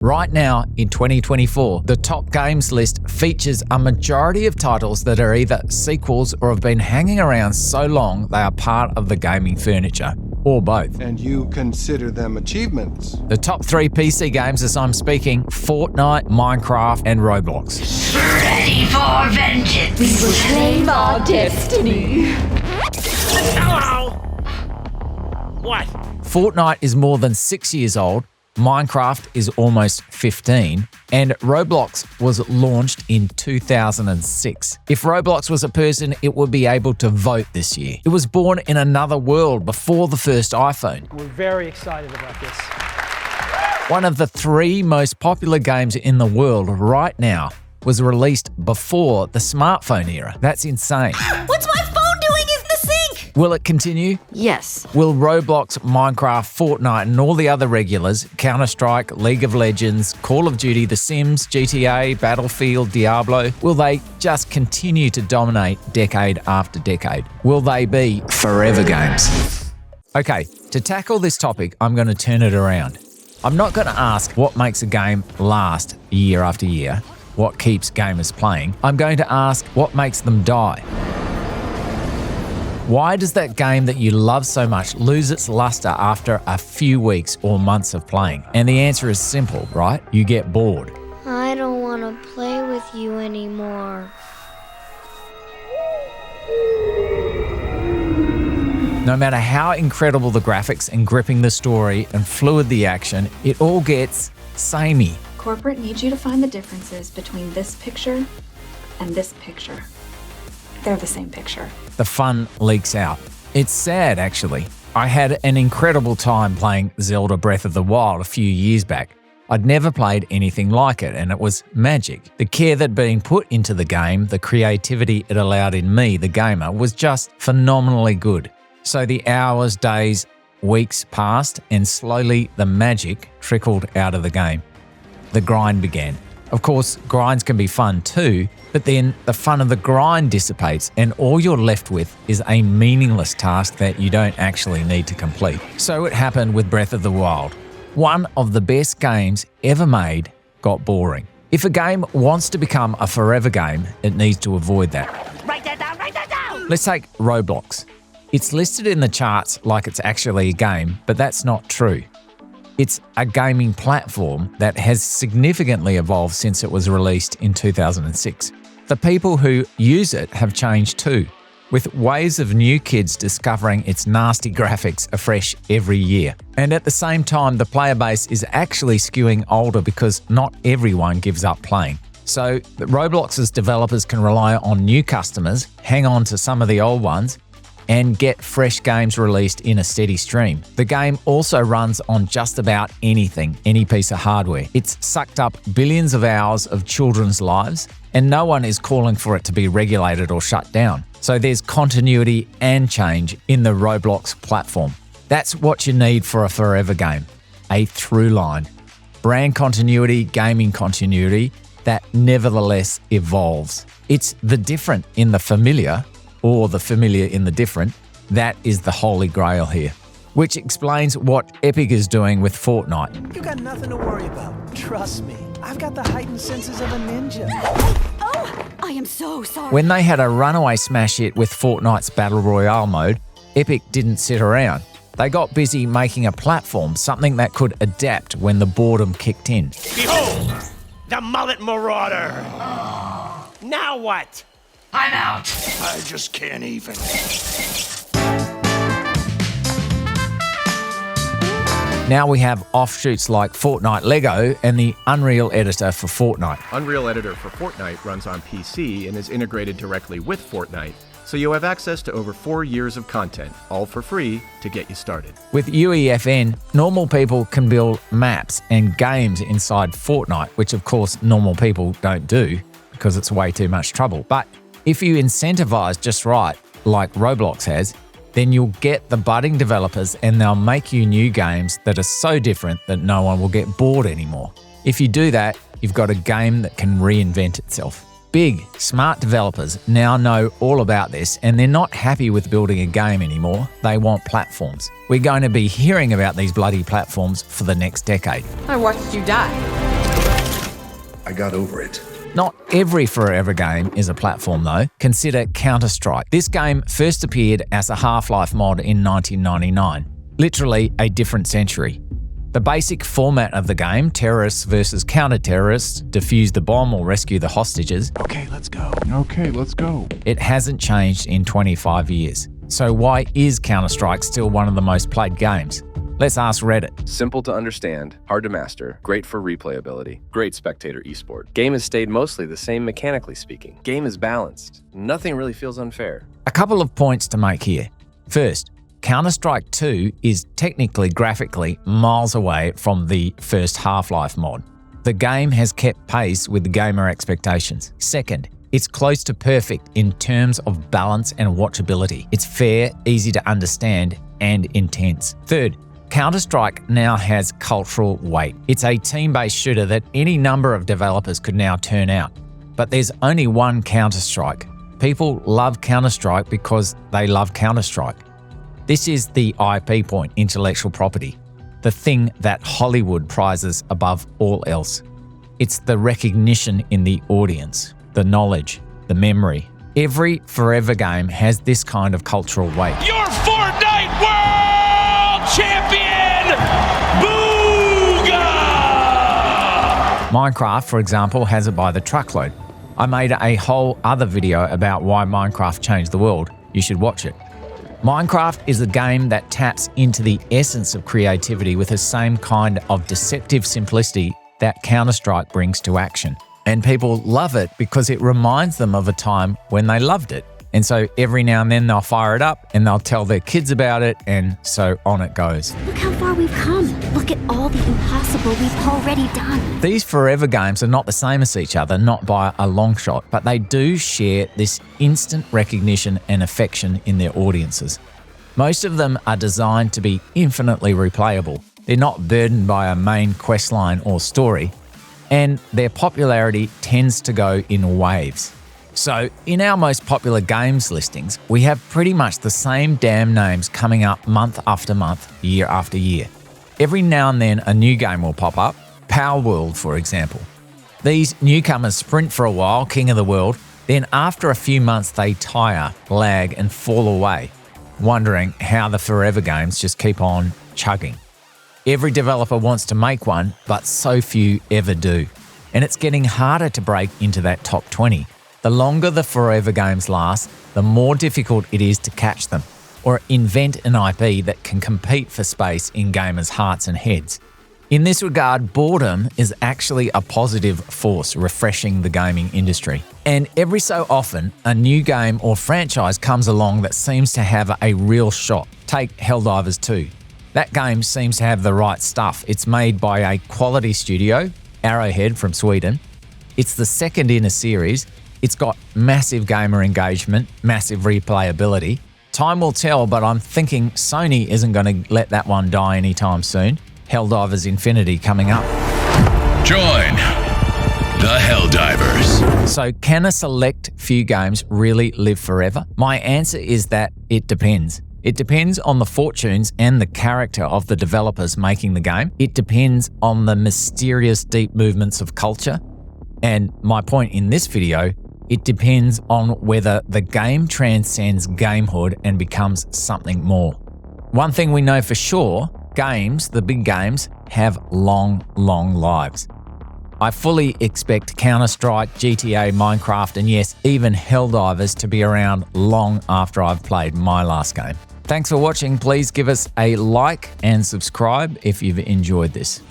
Right now, in 2024, the top games list features a majority of titles that are either sequels or have been hanging around so long they are part of the gaming furniture, or both. And you consider them achievements? The top 3 PC games as I'm speaking: Fortnite, Minecraft, and Roblox. Ready for vengeance! We will claim our destiny. Hello! What? Fortnite is more than 6 years old, Minecraft is almost 15, and Roblox was launched in 2006. If Roblox was a person, it would be able to vote this year. It was born in another world before the first iPhone. We're very excited about this. One of the 3 most popular games in the world right now was released before the smartphone era. That's insane. What's my phone doing in the sink? Will it continue? Yes. Will Roblox, Minecraft, Fortnite, and all the other regulars, Counter-Strike, League of Legends, Call of Duty, The Sims, GTA, Battlefield, Diablo, will they just continue to dominate decade after decade? Will they be forever games? Okay, to tackle this topic, I'm going to turn it around. I'm not going to ask what makes a game last year after year, what keeps gamers playing. I'm going to ask what makes them die. Why does that game that you love so much lose its luster after a few weeks or months of playing? And the answer is simple, right? You get bored. I don't want to play with you anymore. No matter how incredible the graphics and gripping the story and fluid the action, it all gets samey. Corporate needs you to find the differences between this picture and this picture. They're the same picture. The fun leaks out. It's sad, actually. I had an incredible time playing Zelda Breath of the Wild a few years back. I'd never played anything like it, and it was magic. The care that'd been put into the game, the creativity it allowed in me, the gamer, was just phenomenally good. So the hours, days, weeks passed, and slowly the magic trickled out of the game. The grind began. Of course, grinds can be fun too, but then the fun of the grind dissipates and all you're left with is a meaningless task that you don't actually need to complete. So it happened with Breath of the Wild. One of the best games ever made got boring. If a game wants to become a forever game, it needs to avoid that. Write that down, write that down! Let's take Roblox. It's listed in the charts like it's actually a game, but that's not true. It's a gaming platform that has significantly evolved since it was released in 2006. The people who use it have changed too, with waves of new kids discovering its nasty graphics afresh every year. And at the same time, the player base is actually skewing older because not everyone gives up playing. So Roblox's developers can rely on new customers, hang on to some of the old ones, and get fresh games released in a steady stream. The game also runs on just about anything, any piece of hardware. It's sucked up billions of hours of children's lives, and no one is calling for it to be regulated or shut down. So there's continuity and change in the Roblox platform. That's what you need for a forever game, a through line. Brand continuity, gaming continuity that nevertheless evolves. It's the different in the familiar, or the familiar in the different, that is the holy grail here. Which explains what Epic is doing with Fortnite. You got nothing to worry about. Trust me. I've got the heightened senses of a ninja. Oh, I am so sorry. When they had a runaway smash hit with Fortnite's Battle Royale mode, Epic didn't sit around. They got busy making a platform, something that could adapt when the boredom kicked in. Behold, the mullet marauder! Now what? I'm out. I just can't even. Now we have offshoots like Fortnite Lego and the Unreal Editor for Fortnite. Unreal Editor for Fortnite runs on PC and is integrated directly with Fortnite, so you have access to over 4 years of content, all for free, to get you started. With UEFN, normal people can build maps and games inside Fortnite, which of course normal people don't do because it's way too much trouble. But if you incentivize just right, like Roblox has, then you'll get the budding developers and they'll make you new games that are so different that no one will get bored anymore. If you do that, you've got a game that can reinvent itself. Big, smart developers now know all about this, and they're not happy with building a game anymore. They want platforms. We're going to be hearing about these bloody platforms for the next decade. I watched you die. I got over it. Not every forever game is a platform though. Consider Counter-Strike. This game first appeared as a Half-Life mod in 1999. Literally a different century. The basic format of the game, terrorists versus counter-terrorists, defuse the bomb or rescue the hostages. Okay, let's go. It hasn't changed in 25 years. So why is Counter-Strike still one of the most played games? Let's ask Reddit. Simple to understand, hard to master, great for replayability, great spectator esport. Game has stayed mostly the same mechanically speaking. Game is balanced. Nothing really feels unfair. A couple of points to make here. First, Counter-Strike 2 is technically graphically miles away from the first Half-Life mod. The game has kept pace with the gamer expectations. Second, it's close to perfect in terms of balance and watchability. It's fair, easy to understand, and intense. Third, Counter-Strike now has cultural weight. It's a team-based shooter that any number of developers could now turn out. But there's only one Counter-Strike. People love Counter-Strike because they love Counter-Strike. This is the IP point, intellectual property, the thing that Hollywood prizes above all else. It's the recognition in the audience, the knowledge, the memory. Every forever game has this kind of cultural weight. Your Fortnite World Champion! Booga! Minecraft, for example, has it by the truckload. I made a whole other video about why Minecraft changed the world. You should watch it. Minecraft is a game that taps into the essence of creativity with the same kind of deceptive simplicity that Counter-Strike brings to action. And people love it because it reminds them of a time when they loved it. And so every now and then they'll fire it up and they'll tell their kids about it, and so on it goes. Look how far we've come. Look at all the impossible we've already done. These forever games are not the same as each other, not by a long shot, but they do share this instant recognition and affection in their audiences. Most of them are designed to be infinitely replayable. They're not burdened by a main questline or story, and their popularity tends to go in waves. So, in our most popular games listings, we have pretty much the same damn names coming up month after month, year after year. Every now and then a new game will pop up, Power World for example. These newcomers sprint for a while, king of the world, then after a few months they tire, lag and fall away, wondering how the forever games just keep on chugging. Every developer wants to make one, but so few ever do. And it's getting harder to break into that top 20. The longer the forever games last, the more difficult it is to catch them, or invent an IP that can compete for space in gamers' hearts and heads. In this regard, boredom is actually a positive force refreshing the gaming industry. And every so often, a new game or franchise comes along that seems to have a real shot. Take Helldivers 2. That game seems to have the right stuff. It's made by a quality studio, Arrowhead from Sweden. It's the second in a series. It's got massive gamer engagement, massive replayability. Time will tell, but I'm thinking Sony isn't going to let that one die anytime soon. Helldivers Infinity coming up. Join the Helldivers. So can a select few games really live forever? My answer is that it depends. It depends on the fortunes and the character of the developers making the game. It depends on the mysterious deep movements of culture. And my point in this video, it depends on whether the game transcends gamehood and becomes something more. One thing we know for sure, games, the big games, have long, long lives. I fully expect Counter-Strike, GTA, Minecraft, and yes, even Helldivers to be around long after I've played my last game. Thanks for watching. Please give us a like and subscribe if you've enjoyed this.